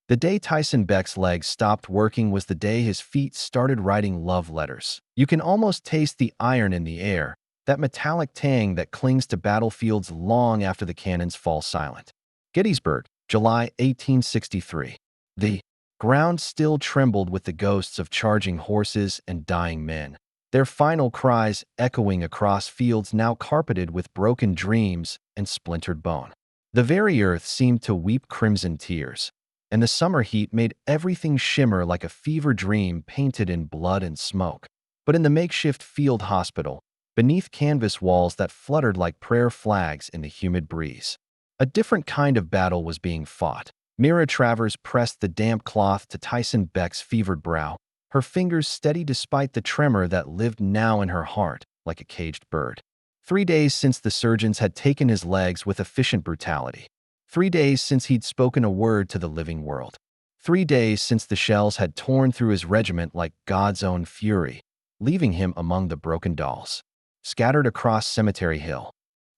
The day Tyson Beck's legs stopped working was the day his feet started writing love letters. You can almost taste the iron in the air, that metallic tang that clings to battlefields long after the cannons fall silent. Gettysburg, July 1863. The ground still trembled with the ghosts of charging horses and dying men, their final cries echoing across fields now carpeted with broken dreams and splintered bone. The very earth seemed to weep crimson tears, and the summer heat made everything shimmer like a fever dream painted in blood and smoke. But in the makeshift field hospital, beneath canvas walls that fluttered like prayer flags in the humid breeze, a different kind of battle was being fought. Mira Travers pressed the damp cloth to Tyson Beck's fevered brow, her fingers steady despite the tremor that lived now in her heart like a caged bird. 3 days since the surgeons had taken his legs with efficient brutality. 3 days since he'd spoken a word to the living world. 3 days since the shells had torn through his regiment like God's own fury, leaving him among the broken dolls, scattered across Cemetery Hill.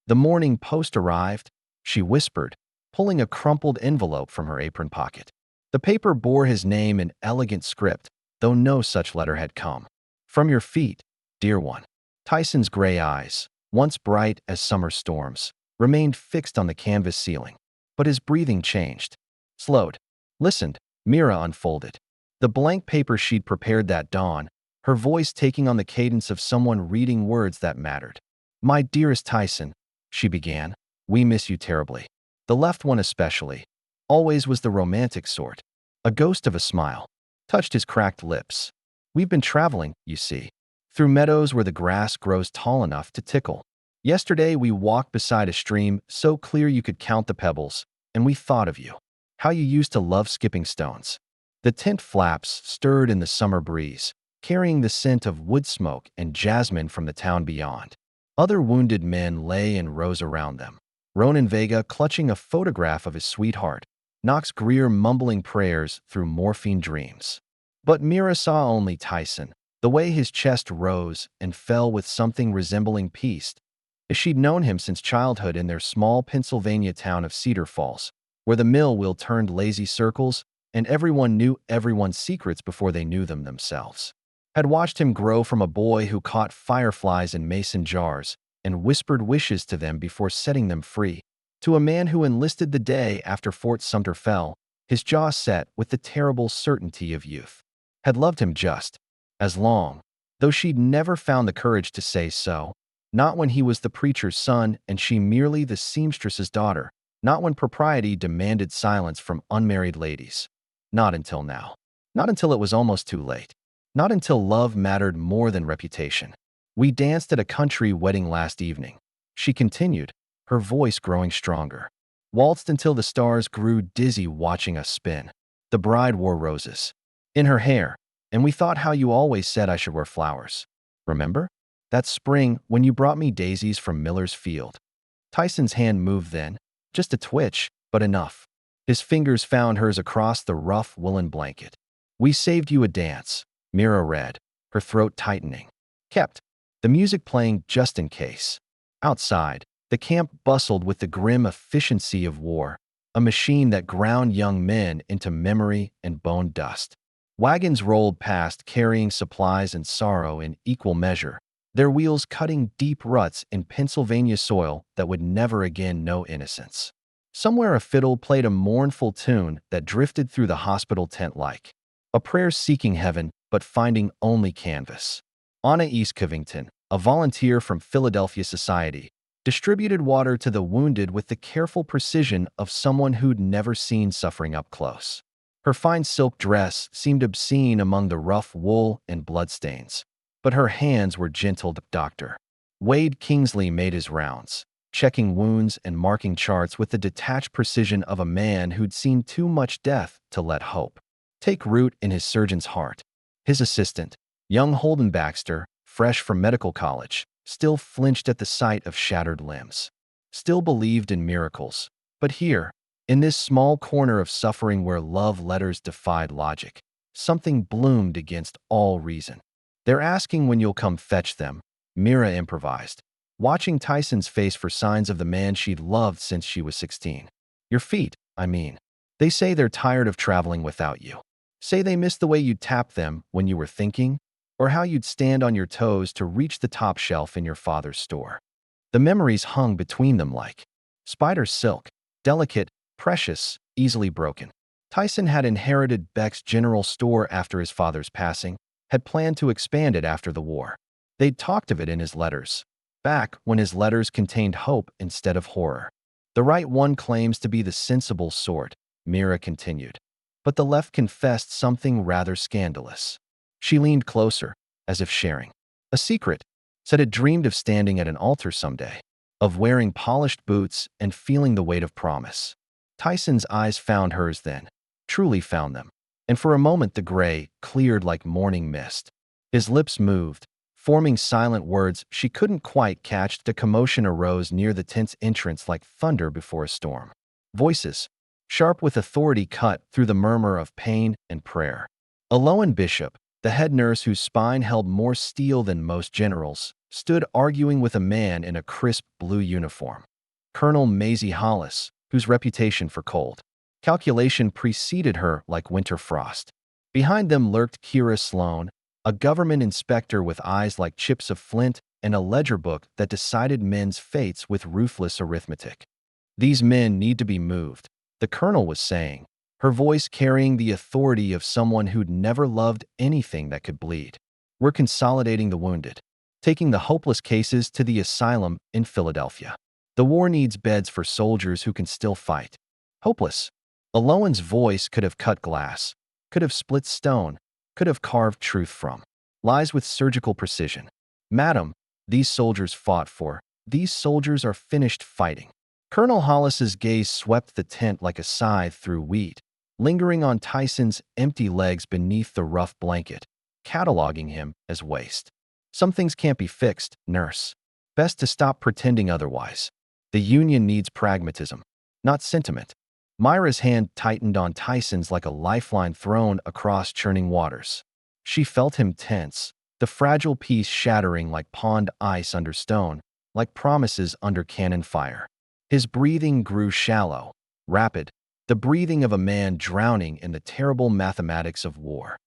The morning post arrived, she whispered, pulling a crumpled envelope from her apron pocket. The paper bore his name in elegant script, though no such letter had come. From your feet, dear one. Tyson's gray eyes, once bright as summer storms, remained fixed on the canvas ceiling. But his breathing changed, slowed, listened. Mira unfolded the blank paper she'd prepared that dawn, her voice taking on the cadence of someone reading words that mattered. My dearest Tyson, she began, we miss you terribly. The left one especially, always was the romantic sort. A ghost of a smile touched his cracked lips. We've been traveling, you see, through meadows where the grass grows tall enough to tickle. Yesterday we walked beside a stream so clear you could count the pebbles, and we thought of you, how you used to love skipping stones. The tent flaps stirred in the summer breeze, carrying the scent of wood smoke and jasmine from the town beyond. Other wounded men lay in rows around them. Ronan Vega clutching a photograph of his sweetheart, Knox Greer mumbling prayers through morphine dreams. But Mira saw only Tyson, the way his chest rose and fell with something resembling peace, as she'd known him since childhood in their small Pennsylvania town of Cedar Falls, where the mill wheel turned lazy circles and everyone knew everyone's secrets before they knew them themselves. Had watched him grow from a boy who caught fireflies in mason jars and whispered wishes to them before setting them free, to a man who enlisted the day after Fort Sumter fell, his jaw set with the terrible certainty of youth. Had loved him just as long, though she'd never found the courage to say so. Not when he was the preacher's son and she merely the seamstress's daughter. Not when propriety demanded silence from unmarried ladies. Not until now. Not until it was almost too late. Not until love mattered more than reputation. We danced at a country wedding last evening, she continued, her voice growing stronger. Waltzed until the stars grew dizzy watching us spin. The bride wore roses in her hair, and we thought how you always said I should wear flowers. Remember? That spring when you brought me daisies from Miller's Field. Tyson's hand moved then, just a twitch, but enough. His fingers found hers across the rough woolen blanket. We saved you a dance, Mira read, her throat tightening. Kept the music playing just in case. Outside, the camp bustled with the grim efficiency of war, a machine that ground young men into memory and bone dust. Wagons rolled past carrying supplies and sorrow in equal measure, their wheels cutting deep ruts in Pennsylvania soil that would never again know innocence. Somewhere a fiddle played a mournful tune that drifted through the hospital tent like a prayer seeking heaven but finding only canvas. Anna East Covington, a volunteer from Philadelphia Society, distributed water to the wounded with the careful precision of someone who'd never seen suffering up close. Her fine silk dress seemed obscene among the rough wool and bloodstains, but her hands were gentle. Dr. Wade Kingsley made his rounds, checking wounds and marking charts with the detached precision of a man who'd seen too much death to let hope take root in his surgeon's heart. His assistant, young Holden Baxter, fresh from medical college, still flinched at the sight of shattered limbs, still believed in miracles. But here, in this small corner of suffering where love letters defied logic, something bloomed against all reason. They're asking when you'll come fetch them, Mira improvised, watching Tyson's face for signs of the man she'd loved since she was 16. Your feet, I mean. They say they're tired of traveling without you. Say they miss the way you tapped them when you were thinking, or how you'd stand on your toes to reach the top shelf in your father's store. The memories hung between them like spider silk, delicate, precious, easily broken. Tyson had inherited Beck's general store after his father's passing, had planned to expand it after the war. They'd talked of it in his letters, back when his letters contained hope instead of horror. The right one claims to be the sensible sort, Mira continued. But the left confessed something rather scandalous. She leaned closer, as if sharing a secret, said it dreamed of standing at an altar someday, of wearing polished boots and feeling the weight of promise. Tyson's eyes found hers then, truly found them, and for a moment the gray cleared like morning mist. His lips moved, forming silent words she couldn't quite catch. The commotion arose near the tent's entrance like thunder before a storm. Voices, sharp with authority, cut through the murmur of pain and prayer. Aloud Bishop, the head nurse whose spine held more steel than most generals, stood arguing with a man in a crisp blue uniform. Colonel Maisie Hollis, whose reputation for cold calculation preceded her like winter frost. Behind them lurked Kira Sloan, a government inspector with eyes like chips of flint and a ledger book that decided men's fates with ruthless arithmetic. These men need to be moved, the colonel was saying, her voice carrying the authority of someone who'd never loved anything that could bleed. We're consolidating the wounded, taking the hopeless cases to the asylum in Philadelphia. The war needs beds for soldiers who can still fight. Hopeless. Alowan's voice could have cut glass, could have split stone, could have carved truth from lies with surgical precision. Madam, these soldiers fought for, these soldiers are finished fighting. Colonel Hollis's gaze swept the tent like a scythe through wheat, lingering on Tyson's empty legs beneath the rough blanket, cataloging him as waste. Some things can't be fixed, nurse. Best to stop pretending otherwise. The Union needs pragmatism, not sentiment. Myra's hand tightened on Tyson's like a lifeline thrown across churning waters. She felt him tense, the fragile piece shattering like pond ice under stone, like promises under cannon fire. His breathing grew shallow, rapid, the breathing of a man drowning in the terrible mathematics of war.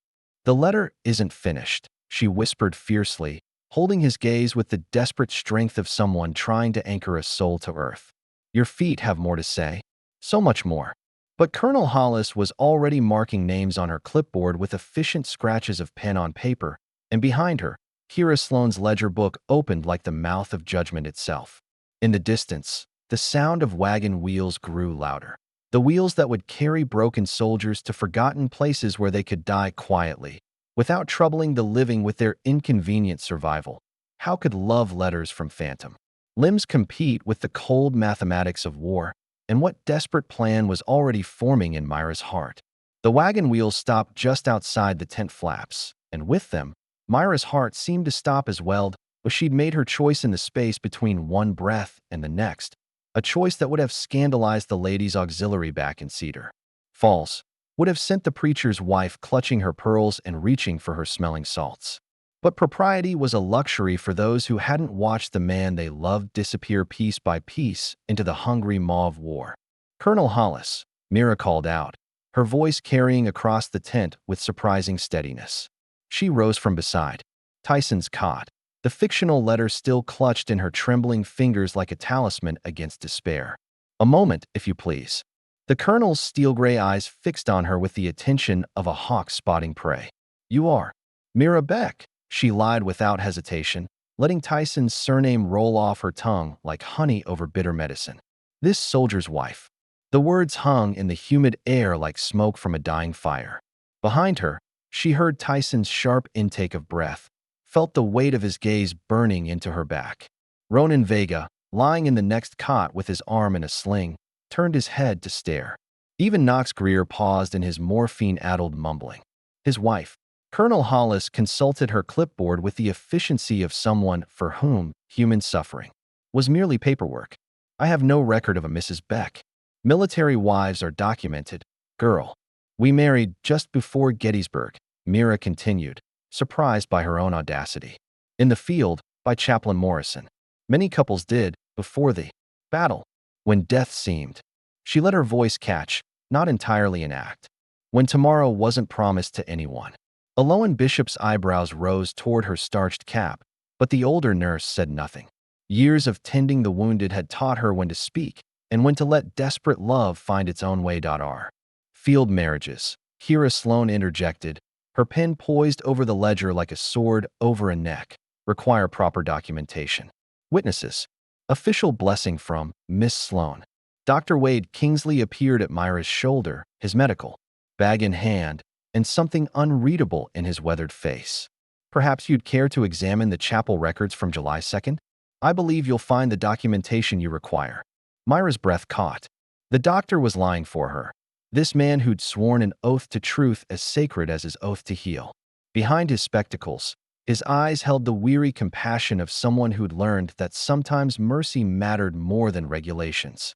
The letter isn't finished, she whispered fiercely, holding his gaze with the desperate strength of someone trying to anchor a soul to earth. Your feet have more to say. So much more. But Colonel Hollis was already marking names on her clipboard with efficient scratches of pen on paper, and behind her, Kira Sloane's ledger book opened like the mouth of judgment itself. In the distance, the sound of wagon wheels grew louder. The wheels that would carry broken soldiers to forgotten places where they could die quietly, without troubling the living with their inconvenient survival. How could love letters from Phantom limbs compete with the cold mathematics of war? And what desperate plan was already forming in Myra's heart? The wagon wheels stopped just outside the tent flaps, and with them, Myra's heart seemed to stop as well, but she'd made her choice in the space between one breath and the next, a choice that would have scandalized the ladies' auxiliary back in Cedar Falls, would have sent the preacher's wife clutching her pearls and reaching for her smelling salts. But propriety was a luxury for those who hadn't watched the man they loved disappear piece by piece into the hungry maw of war. Colonel Hollis, Mira called out, her voice carrying across the tent with surprising steadiness. She rose from beside Tyson's cot, the fictional letter still clutched in her trembling fingers like a talisman against despair. A moment, if you please. The colonel's steel-gray eyes fixed on her with the attention of a hawk spotting prey. You are Mira Beck. She lied without hesitation, letting Tyson's surname roll off her tongue like honey over bitter medicine. This soldier's wife. The words hung in the humid air like smoke from a dying fire. Behind her, she heard Tyson's sharp intake of breath, felt the weight of his gaze burning into her back. Ronan Vega, lying in the next cot with his arm in a sling, turned his head to stare. Even Knox Greer paused in his morphine-addled mumbling. His wife, Colonel Hollis, consulted her clipboard with the efficiency of someone for whom human suffering was merely paperwork. I have no record of a Mrs. Beck. Military wives are documented. Girl. We married just before Gettysburg, Mira continued, surprised by her own audacity. In the field, by Chaplain Morrison. Many couples did, before the battle, when death seemed. She let her voice catch, not entirely an act. When tomorrow wasn't promised to anyone. Aloud Bishop's eyebrows rose toward her starched cap, but the older nurse said nothing. Years of tending the wounded had taught her when to speak and when to let desperate love find its own way. Field marriages, Kira Sloan interjected, her pen poised over the ledger like a sword over a neck, require proper documentation. Witnesses. Official blessing from Miss Sloan. Dr. Wade Kingsley appeared at Myra's shoulder, his medical bag in hand, and something unreadable in his weathered face. Perhaps you'd care to examine the chapel records from July 2nd? I believe you'll find the documentation you require. Myra's breath caught. The doctor was lying for her. This man who'd sworn an oath to truth as sacred as his oath to heal. Behind his spectacles, his eyes held the weary compassion of someone who'd learned that sometimes mercy mattered more than regulations.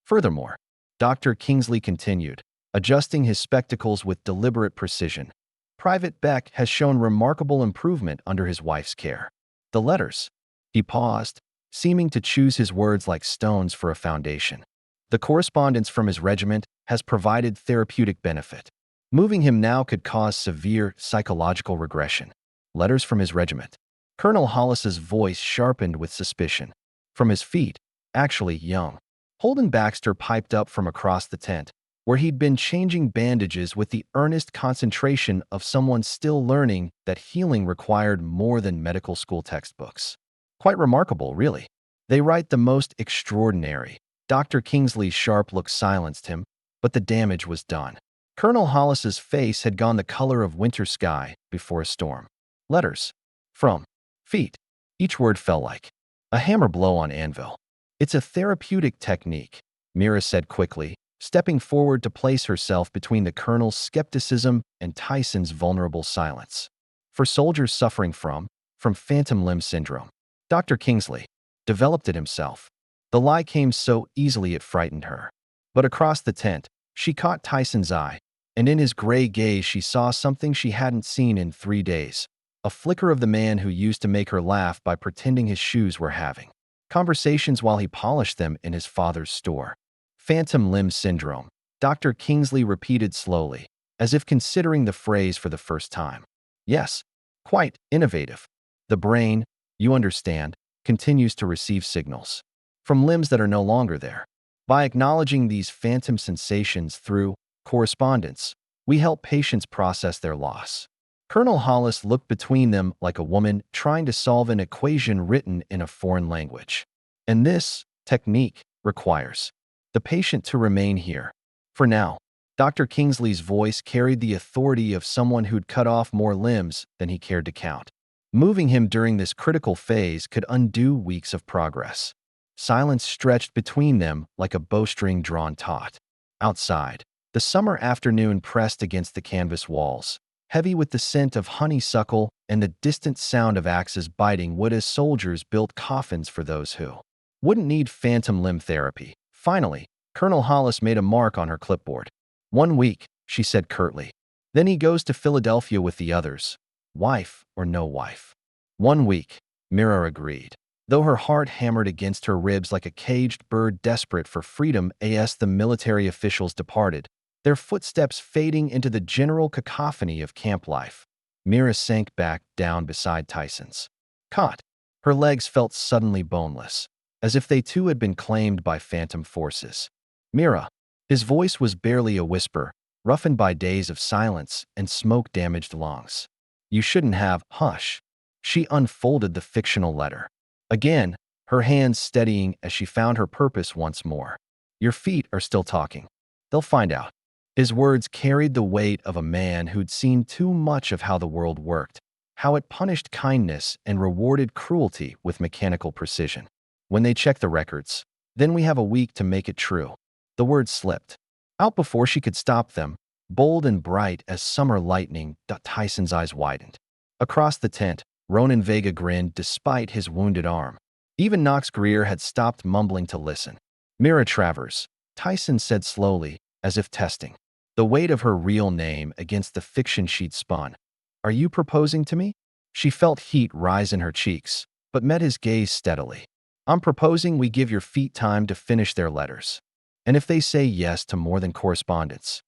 Furthermore, Dr. Kingsley continued, adjusting his spectacles with deliberate precision. Private Beck has shown remarkable improvement under his wife's care. The letters. He paused, seeming to choose his words like stones for a foundation. The correspondence from his regiment has provided therapeutic benefit. Moving him now could cause severe psychological regression. Letters from his regiment. Colonel Hollis's voice sharpened with suspicion. From his feet, actually young. Holden Baxter piped up from across the tent, where he'd been changing bandages with the earnest concentration of someone still learning that healing required more than medical school textbooks. Quite remarkable, really. They write the most extraordinary. Dr. Kingsley's sharp look silenced him, but the damage was done. Colonel Hollis's face had gone the color of winter sky before a storm. Letters. From. Feet. Each word fell like a hammer blow on anvil. It's a therapeutic technique, Mira said quickly, stepping forward to place herself between the colonel's skepticism and Tyson's vulnerable silence. For soldiers suffering from phantom limb syndrome. Dr. Kingsley developed it himself. The lie came so easily it frightened her. But across the tent, she caught Tyson's eye, and in his gray gaze she saw something she hadn't seen in 3 days. A flicker of the man who used to make her laugh by pretending his shoes were having conversations while he polished them in his father's store. Phantom limb syndrome, Dr. Kingsley repeated slowly, as if considering the phrase for the first time. Yes, quite innovative. The brain, you understand, continues to receive signals from limbs that are no longer there. By acknowledging these phantom sensations through correspondence, we help patients process their loss. Colonel Hollis looked between them like a woman trying to solve an equation written in a foreign language. And this technique requires the patient to remain here. For now, Dr. Kingsley's voice carried the authority of someone who'd cut off more limbs than he cared to count. Moving him during this critical phase could undo weeks of progress. Silence stretched between them like a bowstring drawn taut. Outside, the summer afternoon pressed against the canvas walls, heavy with the scent of honeysuckle and the distant sound of axes biting wood as soldiers built coffins for those who wouldn't need phantom limb therapy. Finally, Colonel Hollis made a mark on her clipboard. 1 week, she said curtly. Then he goes to Philadelphia with the others. Wife or no wife. 1 week, Mira agreed. Though her heart hammered against her ribs like a caged bird desperate for freedom as the military officials departed, their footsteps fading into the general cacophony of camp life. Mira sank back down beside Tyson's cot. Her legs felt suddenly boneless, as if they too had been claimed by phantom forces. Mira. His voice was barely a whisper, roughened by days of silence and smoke-damaged lungs. You shouldn't have. Hush. She unfolded the fictional letter. Again, her hands steadying as she found her purpose once more. Your feet are still talking. They'll find out. His words carried the weight of a man who'd seen too much of how the world worked, how it punished kindness and rewarded cruelty with mechanical precision. When they check the records, then we have a week to make it true. The words slipped out before she could stop them, bold and bright as summer lightning. Tyson's eyes widened. Across the tent, Ronan Vega grinned despite his wounded arm. Even Knox Greer had stopped mumbling to listen. Mira Travers, Tyson said slowly, as if testing the weight of her real name against the fiction she'd spun. Are you proposing to me? She felt heat rise in her cheeks, but met his gaze steadily. I'm proposing we give your feet time to finish their letters. And if they say yes to more than correspondence?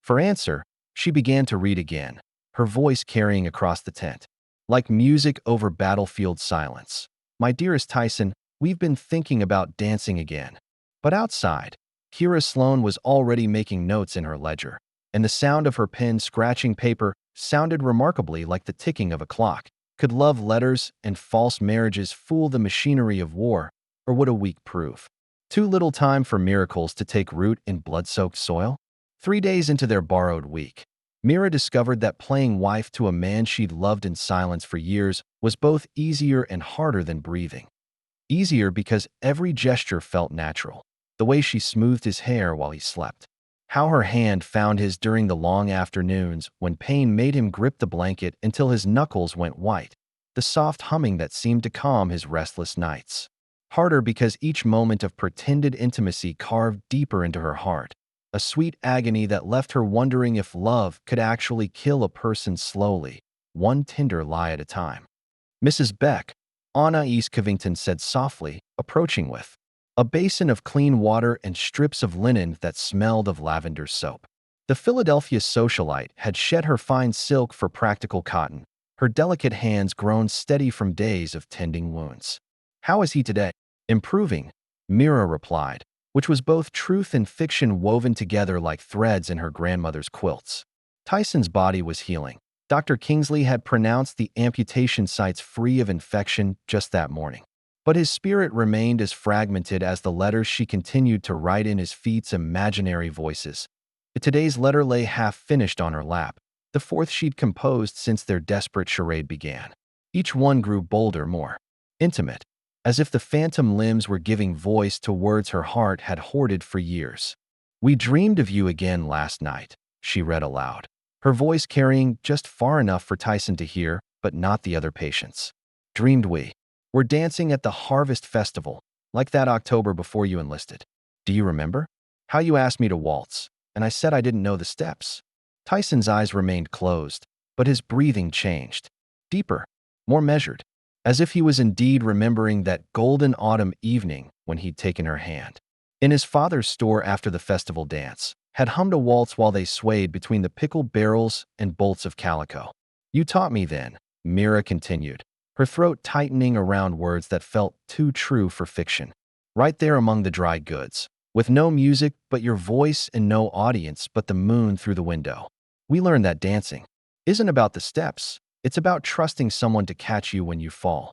For answer, she began to read again, her voice carrying across the tent, like music over battlefield silence. My dearest Tyson, we've been thinking about dancing again. But outside, Kira Sloan was already making notes in her ledger, and the sound of her pen scratching paper sounded remarkably like the ticking of a clock. Could love letters and false marriages fool the machinery of war, or would a week prove? Too little time for miracles to take root in blood-soaked soil? 3 days into their borrowed week, Mira discovered that playing wife to a man she'd loved in silence for years was both easier and harder than breathing. Easier because every gesture felt natural, the way she smoothed his hair while he slept, how her hand found his during the long afternoons when pain made him grip the blanket until his knuckles went white, the soft humming that seemed to calm his restless nights. Harder because each moment of pretended intimacy carved deeper into her heart, a sweet agony that left her wondering if love could actually kill a person slowly, one tender lie at a time. Mrs. Beck, Anais Covington said softly, approaching with a basin of clean water and strips of linen that smelled of lavender soap. The Philadelphia socialite had shed her fine silk for practical cotton, her delicate hands grown steady from days of tending wounds. How is he today? Improving, Mira replied, which was both truth and fiction woven together like threads in her grandmother's quilts. Tyson's body was healing. Dr. Kingsley had pronounced the amputation sites free of infection just that morning. But his spirit remained as fragmented as the letters she continued to write in his feet's imaginary voices. Today's letter lay half-finished on her lap, the fourth she'd composed since their desperate charade began. Each one grew bolder, more intimate, as if the phantom limbs were giving voice to words her heart had hoarded for years. "We dreamed of you again last night," she read aloud, her voice carrying just far enough for Tyson to hear, but not the other patients. "Dreamed we were dancing at the Harvest Festival, like that October before you enlisted. Do you remember? How you asked me to waltz, and I said I didn't know the steps." Tyson's eyes remained closed, but his breathing changed. Deeper, more measured, as if he was indeed remembering that golden autumn evening when he'd taken her hand in his father's store after the festival dance, had hummed a waltz while they swayed between the pickled barrels and bolts of calico. "You taught me then," Mira continued, her throat tightening around words that felt too true for fiction. "Right there among the dry goods, with no music but your voice and no audience but the moon through the window. We learned that dancing isn't about the steps, it's about trusting someone to catch you when you fall."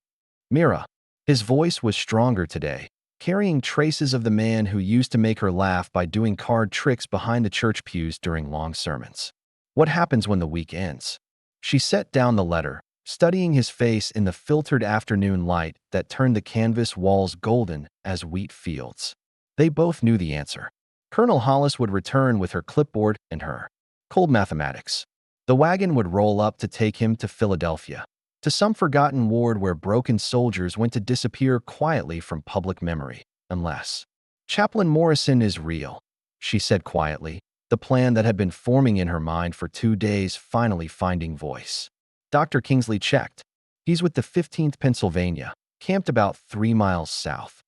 Mira. His voice was stronger today, carrying traces of the man who used to make her laugh by doing card tricks behind the church pews during long sermons. "What happens when the week ends?" She set down the letter, studying his face in the filtered afternoon light that turned the canvas walls golden as wheat fields. They both knew the answer. Colonel Hollis would return with her clipboard and her cold mathematics. The wagon would roll up to take him to Philadelphia, to some forgotten ward where broken soldiers went to disappear quietly from public memory, unless Chaplain Morrison is real, she said quietly, the plan that had been forming in her mind for 2 days finally finding voice. Dr. Kingsley checked. He's with the 15th Pennsylvania, camped about 3 miles south.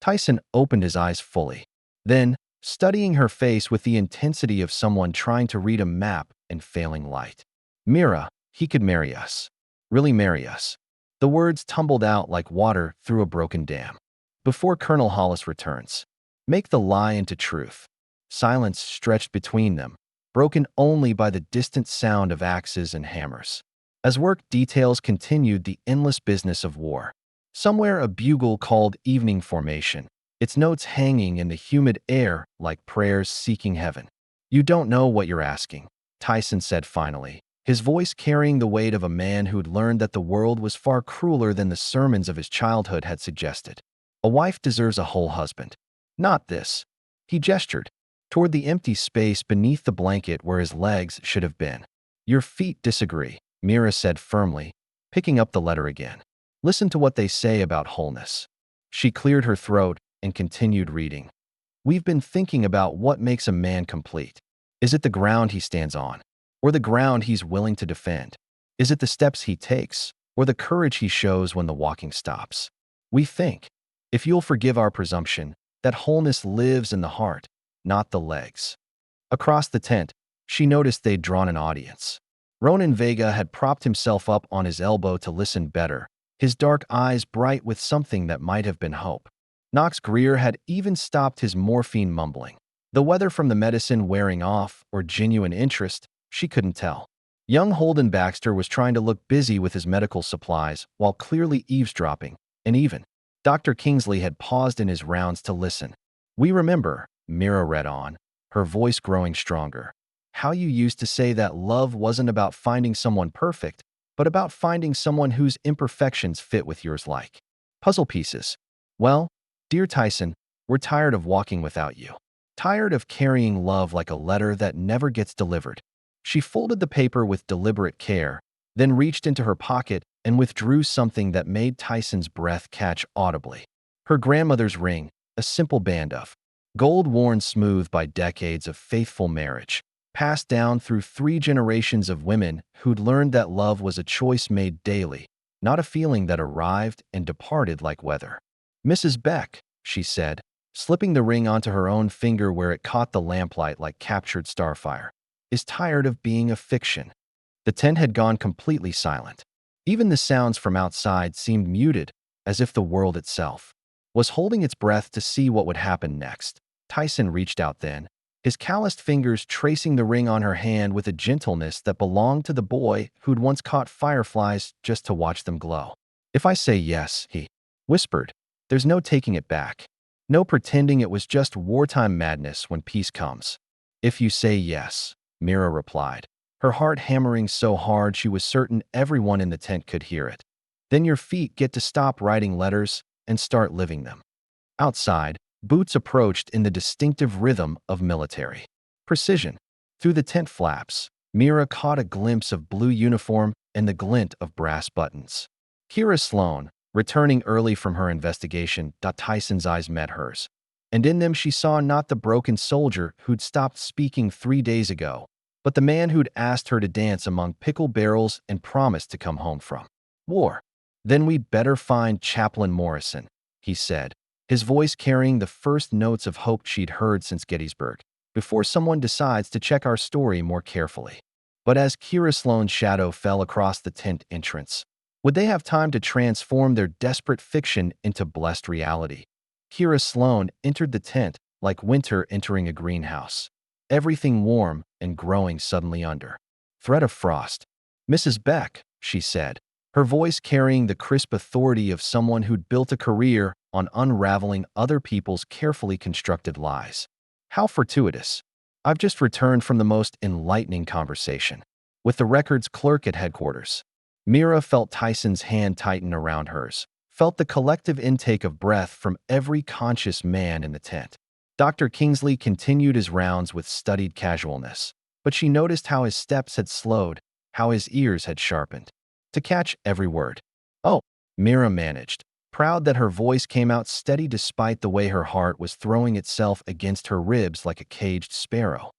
Tyson opened his eyes fully. Then, studying her face with the intensity of someone trying to read a map in failing light. "Mira, he could marry us. Really marry us." The words tumbled out like water through a broken dam. "Before Colonel Hollis returns. Make the lie into truth." Silence stretched between them, broken only by the distant sound of axes and hammers. As work details continued the endless business of war. Somewhere a bugle called evening formation, its notes hanging in the humid air like prayers seeking heaven. "You don't know what you're asking," Tyson said finally, his voice carrying the weight of a man who'd learned that the world was far crueler than the sermons of his childhood had suggested. "A wife deserves a whole husband. Not this." He gestured toward the empty space beneath the blanket where his legs should have been. "Your feet disagree," Mira said firmly, picking up the letter again. "Listen to what they say about wholeness." She cleared her throat and continued reading. "We've been thinking about what makes a man complete. Is it the ground he stands on, or the ground he's willing to defend? Is it the steps he takes, or the courage he shows when the walking stops? We think, if you'll forgive our presumption, that wholeness lives in the heart, not the legs. Across the tent, she noticed they'd drawn an audience. Ronan Vega had propped himself up on his elbow to listen better, his dark eyes bright with something that might have been hope. Knox Greer had even stopped his morphine mumbling. The whether from the medicine wearing off or genuine interest, she couldn't tell. Young Holden Baxter was trying to look busy with his medical supplies while clearly eavesdropping, and even Dr. Kingsley had paused in his rounds to listen. "We remember," Mira read on, her voice growing stronger, "how you used to say that love wasn't about finding someone perfect, but about finding someone whose imperfections fit with yours like puzzle pieces. Well, dear Tyson, we're tired of walking without you. Tired of carrying love like a letter that never gets delivered." She folded the paper with deliberate care, then reached into her pocket and withdrew something that made Tyson's breath catch audibly. Her grandmother's ring, a simple band of gold worn smooth by decades of faithful marriage, passed down through 3 generations of women who'd learned that love was a choice made daily, not a feeling that arrived and departed like weather. "Mrs. Beck," she said, slipping the ring onto her own finger where it caught the lamplight like captured starfire, "is tired of being a fiction." The tent had gone completely silent. Even the sounds from outside seemed muted, as if the world itself was holding its breath to see what would happen next. Tyson reached out then, his calloused fingers tracing the ring on her hand with a gentleness that belonged to the boy who'd once caught fireflies just to watch them glow. "If I say yes," he whispered, "there's no taking it back. No pretending it was just wartime madness when peace comes." "If you say yes," Mira replied, her heart hammering so hard she was certain everyone in the tent could hear it, "then your feet get to stop writing letters and start living them." Outside, boots approached in the distinctive rhythm of military precision. Through the tent flaps, Mira caught a glimpse of blue uniform and the glint of brass buttons. Kira Sloan, returning early from her investigation, Tyson's eyes met hers, and in them she saw not the broken soldier who'd stopped speaking 3 days ago, but the man who'd asked her to dance among pickle barrels and promised to come home from war. "Then we'd better find Chaplain Morrison," he said, his voice carrying the first notes of hope she'd heard since Gettysburg, "before someone decides to check our story more carefully." But as Kira Sloan's shadow fell across the tent entrance, would they have time to transform their desperate fiction into blessed reality? Kira Sloan entered the tent like winter entering a greenhouse, everything warm and growing suddenly under threat of frost. "Mrs. Beck," she said, her voice carrying the crisp authority of someone who'd built a career on unraveling other people's carefully constructed lies. "How fortuitous. I've just returned from the most enlightening conversation with the records clerk at headquarters." Mira felt Tyson's hand tighten around hers, felt the collective intake of breath from every conscious man in the tent. Dr. Kingsley continued his rounds with studied casualness, but she noticed how his steps had slowed, how his ears had sharpened, to catch every word. "Oh," Mira managed, proud that her voice came out steady despite the way her heart was throwing itself against her ribs like a caged sparrow.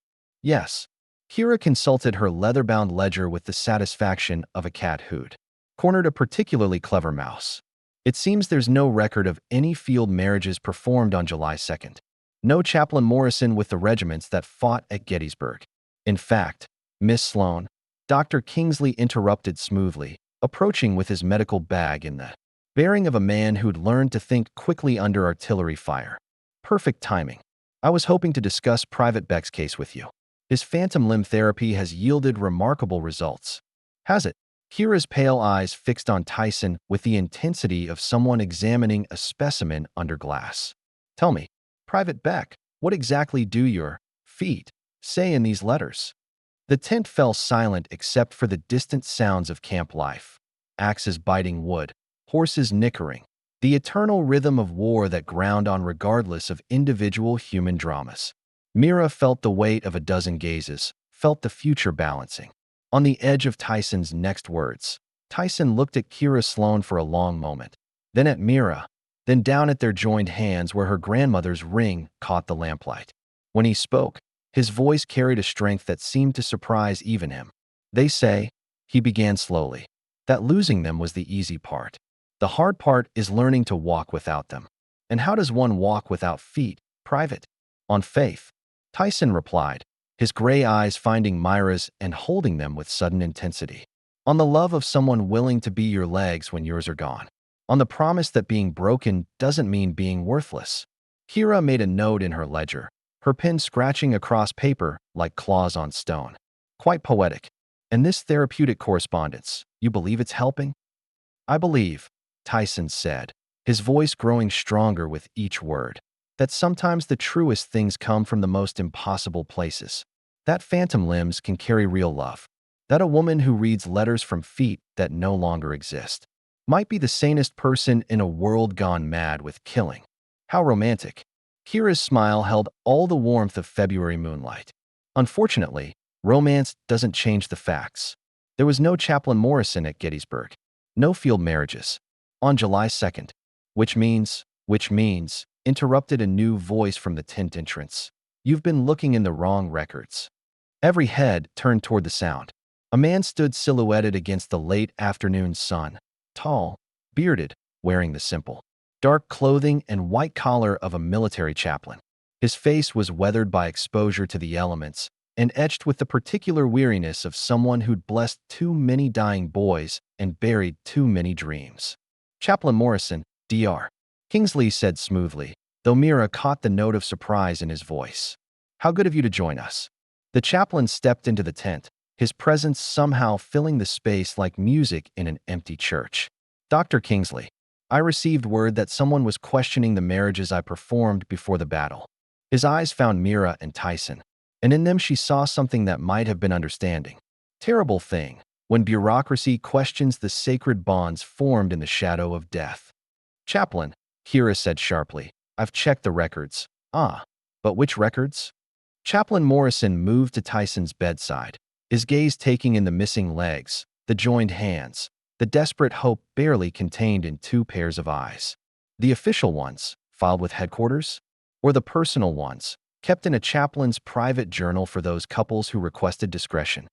"Yes." Kira consulted her leather-bound ledger with the satisfaction of a cat who'd cornered a particularly clever mouse. "It seems there's no record of any field marriages performed on July 2nd. No Chaplain Morrison with the regiments that fought at Gettysburg. In fact, Miss Sloan," Dr. Kingsley interrupted smoothly, approaching with his medical bag in the bearing of a man who'd learned to think quickly under artillery fire. "Perfect timing. I was hoping to discuss Private Beck's case with you. His phantom limb therapy has yielded remarkable results." "Has it?" Kira's pale eyes fixed on Tyson with the intensity of someone examining a specimen under glass. "Tell me, Private Beck, what exactly do your feet say in these letters?" The tent fell silent except for the distant sounds of camp life. Axes biting wood, horses nickering, the eternal rhythm of war that ground on regardless of individual human dramas. Mira felt the weight of a dozen gazes, felt the future balancing. On the edge of Tyson's next words, Tyson looked at Kira Sloan for a long moment, then at Mira, then down at their joined hands where her grandmother's ring caught the lamplight. When he spoke, his voice carried a strength that seemed to surprise even him. "They say," he began slowly, "that losing them was the easy part. The hard part is learning to walk without them. And how does one walk without feet, Private?" "On faith." Tyson replied, his gray eyes finding Myra's and holding them with sudden intensity. On the love of someone willing to be your legs when yours are gone. On the promise that being broken doesn't mean being worthless. Kira made a note in her ledger, her pen scratching across paper like claws on stone. Quite poetic. And this therapeutic correspondence, you believe it's helping? I believe, Tyson said, his voice growing stronger with each word, that sometimes the truest things come from the most impossible places. That phantom limbs can carry real love. That a woman who reads letters from feet that no longer exist might be the sanest person in a world gone mad with killing. How romantic. Kira's smile held all the warmth of February moonlight. Unfortunately, romance doesn't change the facts. There was no Chaplain Morrison at Gettysburg. No field marriages. On July 2nd. Which means, interrupted a new voice from the tent entrance. You've been looking in the wrong records. Every head turned toward the sound. A man stood silhouetted against the late afternoon sun, tall, bearded, wearing the simple, dark clothing and white collar of a military chaplain. His face was weathered by exposure to the elements and etched with the particular weariness of someone who'd blessed too many dying boys and buried too many dreams. Chaplain Morrison, Dr. Kingsley said smoothly, though Mira caught the note of surprise in his voice. How good of you to join us. The chaplain stepped into the tent, his presence somehow filling the space like music in an empty church. Dr. Kingsley, I received word that someone was questioning the marriages I performed before the battle. His eyes found Mira and Tyson, and in them she saw something that might have been understanding. Terrible thing, when bureaucracy questions the sacred bonds formed in the shadow of death. Chaplain, Kira said sharply, I've checked the records. Ah, but which records? Chaplain Morrison moved to Tyson's bedside, his gaze taking in the missing legs, the joined hands, the desperate hope barely contained in two pairs of eyes. The official ones, filed with headquarters? Or the personal ones, kept in a chaplain's private journal for those couples who requested discretion?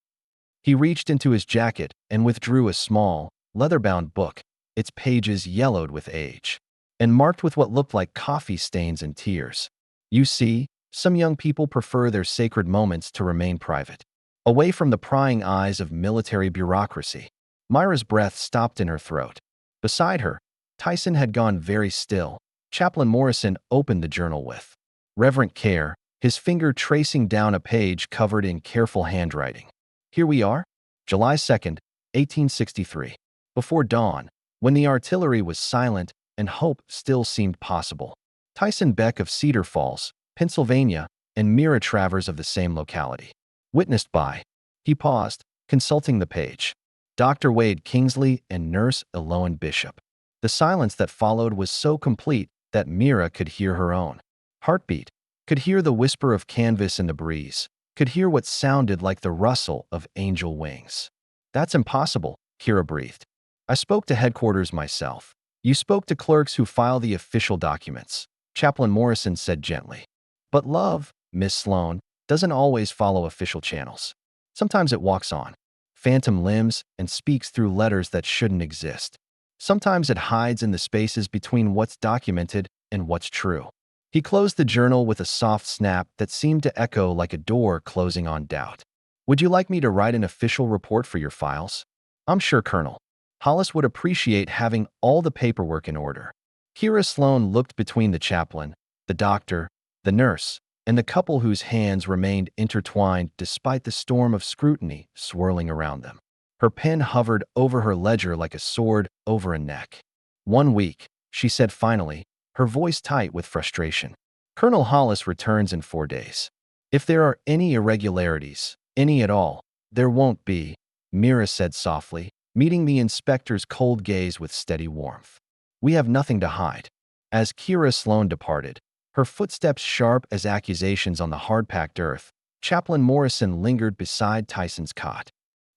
He reached into his jacket and withdrew a small, leather-bound book, its pages yellowed with age, and marked with what looked like coffee stains and tears. You see, some young people prefer their sacred moments to remain private, away from the prying eyes of military bureaucracy. Myra's breath stopped in her throat. Beside her, Tyson had gone very still. Chaplain Morrison opened the journal with reverent care, his finger tracing down a page covered in careful handwriting. Here we are, July 2nd, 1863. Before dawn, when the artillery was silent and hope still seemed possible. Tyson Beck of Cedar Falls, Pennsylvania, and Mira Travers of the same locality. Witnessed by. He paused, consulting the page. Dr. Wade Kingsley and Nurse Eloan Bishop. The silence that followed was so complete that Mira could hear her own heartbeat, could hear the whisper of canvas in the breeze, could hear what sounded like the rustle of angel wings. That's impossible, Kira breathed. I spoke to headquarters myself. You spoke to clerks who file the official documents, Chaplain Morrison said gently. But love, Miss Sloan, doesn't always follow official channels. Sometimes it walks on phantom limbs and speaks through letters that shouldn't exist. Sometimes it hides in the spaces between what's documented and what's true. He closed the journal with a soft snap that seemed to echo like a door closing on doubt. Would you like me to write an official report for your files? I'm sure Colonel Hollis would appreciate having all the paperwork in order. Kira Sloan looked between the chaplain, the doctor, the nurse, and the couple whose hands remained intertwined despite the storm of scrutiny swirling around them. Her pen hovered over her ledger like a sword over a neck. 1 week, she said finally, her voice tight with frustration. Colonel Hollis returns in 4 days. If there are any irregularities, any at all, there won't be, Mira said softly, meeting the inspector's cold gaze with steady warmth. We have nothing to hide. As Kira Sloan departed, her footsteps sharp as accusations on the hard-packed earth, Chaplain Morrison lingered beside Tyson's cot.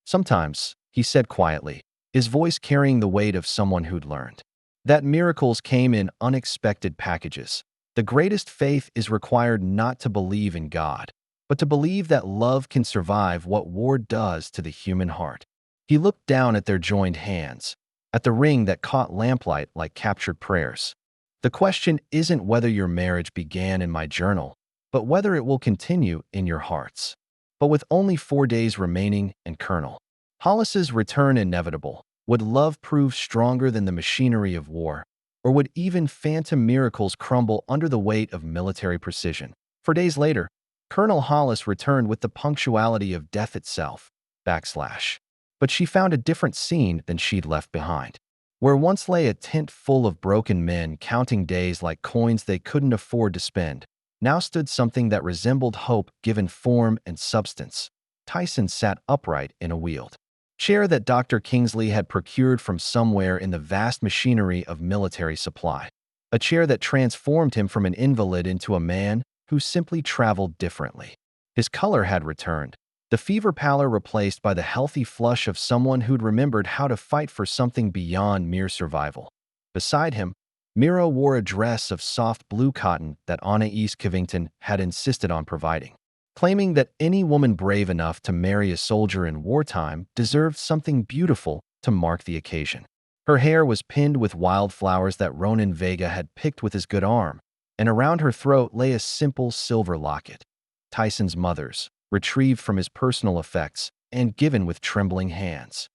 Sometimes, he said quietly, his voice carrying the weight of someone who'd learned that miracles came in unexpected packages. The greatest faith is required not to believe in God, but to believe that love can survive what war does to the human heart. He looked down at their joined hands, at the ring that caught lamplight like captured prayers. The question isn't whether your marriage began in my journal, but whether it will continue in your hearts. But with only 4 days remaining and Colonel Hollis's return inevitable, would love prove stronger than the machinery of war, or would even phantom miracles crumble under the weight of military precision? 4 days later, Colonel Hollis returned with the punctuality of death itself. But she found a different scene than she'd left behind. Where once lay a tent full of broken men counting days like coins they couldn't afford to spend, now stood something that resembled hope given form and substance. Tyson sat upright in a wheeled chair that Dr. Kingsley had procured from somewhere in the vast machinery of military supply. A chair that transformed him from an invalid into a man who simply traveled differently. His color had returned, the fever pallor replaced by the healthy flush of someone who'd remembered how to fight for something beyond mere survival. Beside him, Mira wore a dress of soft blue cotton that Anais Covington had insisted on providing, claiming that any woman brave enough to marry a soldier in wartime deserved something beautiful to mark the occasion. Her hair was pinned with wildflowers that Ronan Vega had picked with his good arm, and around her throat lay a simple silver locket, Tyson's mother's, retrieved from his personal effects and given with trembling hands.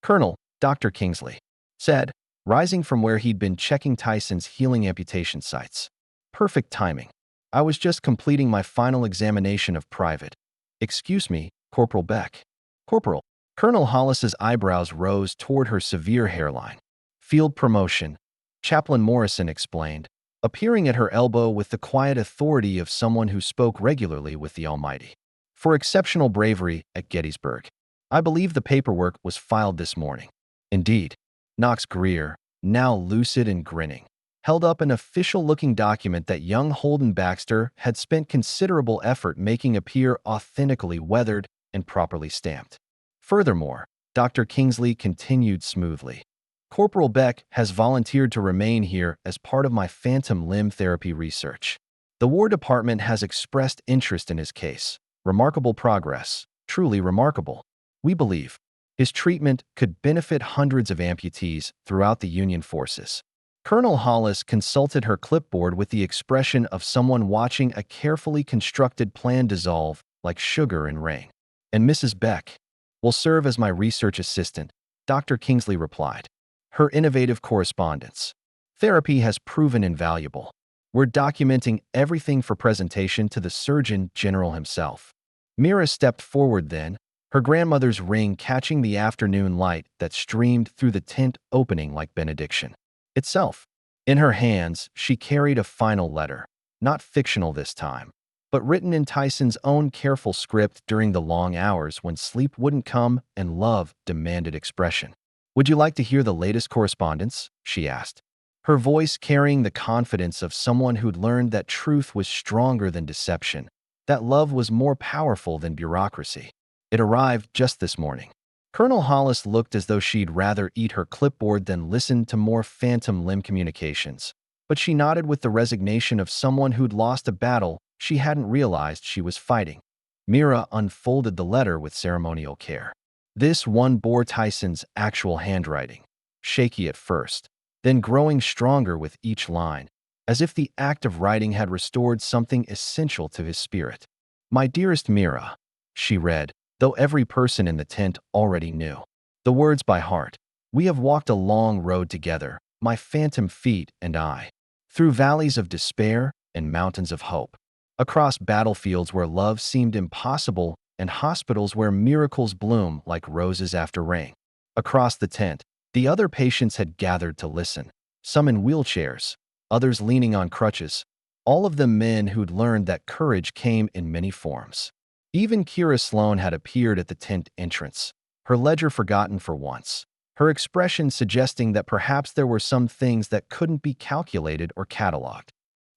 "Colonel," Dr. Kingsley said, rising from where he'd been checking Tyson's healing amputation sites. "Perfect timing. I was just completing my final examination of Private. Excuse me, Corporal Beck." "Corporal." Colonel Hollis's eyebrows rose toward her severe hairline. "Field promotion," Chaplain Morrison explained, appearing at her elbow with the quiet authority of someone who spoke regularly with the Almighty. "For exceptional bravery at Gettysburg. I believe the paperwork was filed this morning." "Indeed." Knox Greer, now lucid and grinning, held up an official-looking document that young Holden Baxter had spent considerable effort making appear authentically weathered and properly stamped. "Furthermore," Dr. Kingsley continued smoothly, "Corporal Beck has volunteered to remain here as part of my phantom limb therapy research. The War Department has expressed interest in his case. Remarkable progress, truly remarkable. We believe his treatment could benefit hundreds of amputees throughout the Union forces." Colonel Hollis consulted her clipboard with the expression of someone watching a carefully constructed plan dissolve like sugar in rain. "And Mrs. Beck will serve as my research assistant," Dr. Kingsley replied. "Her innovative correspondence therapy has proven invaluable. We're documenting everything for presentation to the Surgeon General himself." Mira stepped forward then, her grandmother's ring catching the afternoon light that streamed through the tent opening like benediction itself. In her hands, she carried a final letter, not fictional this time, but written in Tyson's own careful script during the long hours when sleep wouldn't come and love demanded expression. "Would you like to hear the latest correspondence?" she asked, her voice carrying the confidence of someone who'd learned that truth was stronger than deception, that love was more powerful than bureaucracy. "It arrived just this morning." Colonel Hollis looked as though she'd rather eat her clipboard than listen to more phantom limb communications, but she nodded with the resignation of someone who'd lost a battle she hadn't realized she was fighting. Mira unfolded the letter with ceremonial care. This one bore Tyson's actual handwriting, shaky at first, then growing stronger with each line, as if the act of writing had restored something essential to his spirit. "My dearest Mira," she read, though every person in the tent already knew the words by heart. "We have walked a long road together, my phantom feet and I, through valleys of despair and mountains of hope, across battlefields where love seemed impossible and hospitals where miracles bloom like roses after rain." Across the tent, the other patients had gathered to listen, some in wheelchairs, others leaning on crutches, all of them men who'd learned that courage came in many forms. Even Kira Sloan had appeared at the tent entrance, her ledger forgotten for once, her expression suggesting that perhaps there were some things that couldn't be calculated or cataloged.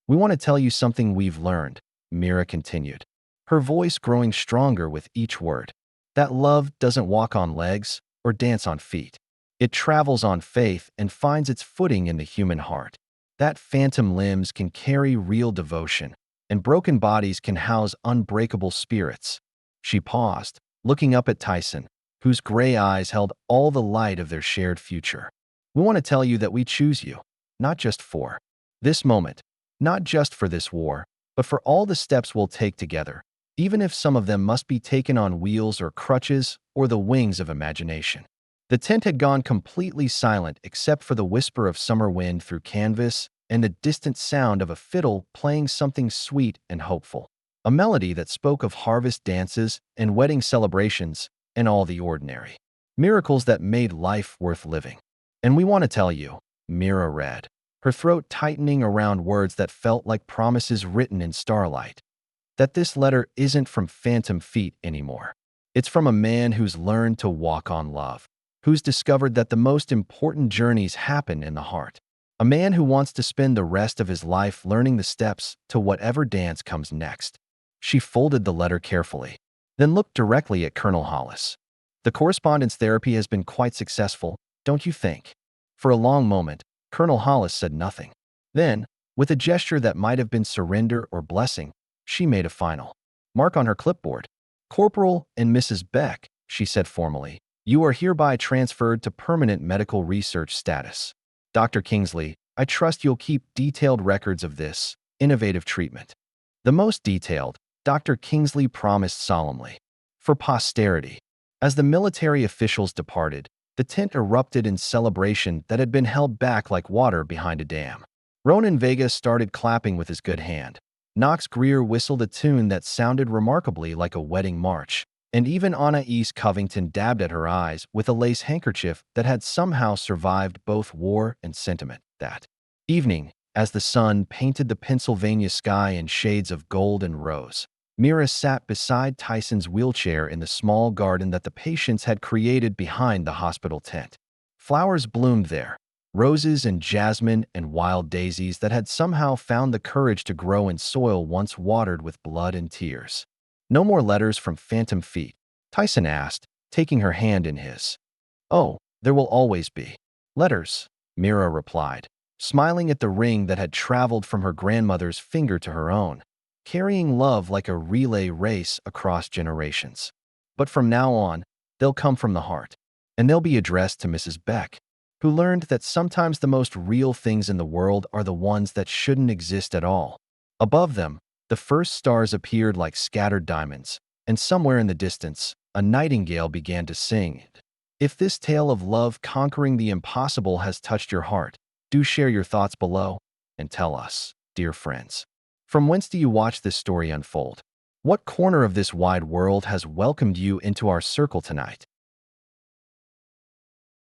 "We want to tell you something we've learned," Mira continued, her voice growing stronger with each word. "That love doesn't walk on legs or dance on feet. It travels on faith and finds its footing in the human heart. That phantom limbs can carry real devotion, and broken bodies can house unbreakable spirits." She paused, looking up at Tyson, whose gray eyes held all the light of their shared future. "We want to tell you that we choose you, not just for this moment, not just for this war, but for all the steps we'll take together, even if some of them must be taken on wheels or crutches or the wings of imagination. The tent had gone completely silent except for the whisper of summer wind through canvas and the distant sound of a fiddle playing something sweet and hopeful. A melody that spoke of harvest dances and wedding celebrations and all the ordinary. Miracles that made life worth living. And we want to tell you, Mira read, her throat tightening around words that felt like promises written in starlight, that this letter isn't from phantom feet anymore. It's from a man who's learned to walk on love, who's discovered that the most important journeys happen in the heart. A man who wants to spend the rest of his life learning the steps to whatever dance comes next. She folded the letter carefully, then looked directly at Colonel Hollis. The correspondence therapy has been quite successful, don't you think? For a long moment, Colonel Hollis said nothing. Then, with a gesture that might have been surrender or blessing, she made a final mark on her clipboard. Corporal and Mrs. Beck, she said formally, you are hereby transferred to permanent medical research status. Dr. Kingsley, I trust you'll keep detailed records of this innovative treatment. The most detailed, Dr. Kingsley promised solemnly. For posterity. As the military officials departed, the tent erupted in celebration that had been held back like water behind a dam. Ronan Vega started clapping with his good hand. Knox Greer whistled a tune that sounded remarkably like a wedding march, and even Anais Covington dabbed at her eyes with a lace handkerchief that had somehow survived both war and sentiment. That evening, as the sun painted the Pennsylvania sky in shades of gold and rose, Mira sat beside Tyson's wheelchair in the small garden that the patients had created behind the hospital tent. Flowers bloomed there, roses and jasmine and wild daisies that had somehow found the courage to grow in soil once watered with blood and tears. No more letters from phantom feet, Tyson asked, taking her hand in his. Oh, there will always be letters, Mira replied, smiling at the ring that had traveled from her grandmother's finger to her own, carrying love like a relay race across generations. But from now on, they'll come from the heart, and they'll be addressed to Mrs. Beck, who learned that sometimes the most real things in the world are the ones that shouldn't exist at all. Above them, the first stars appeared like scattered diamonds, and somewhere in the distance, a nightingale began to sing. If this tale of love conquering the impossible has touched your heart, do share your thoughts below and tell us, dear friends. From whence do you watch this story unfold? What corner of this wide world has welcomed you into our circle tonight?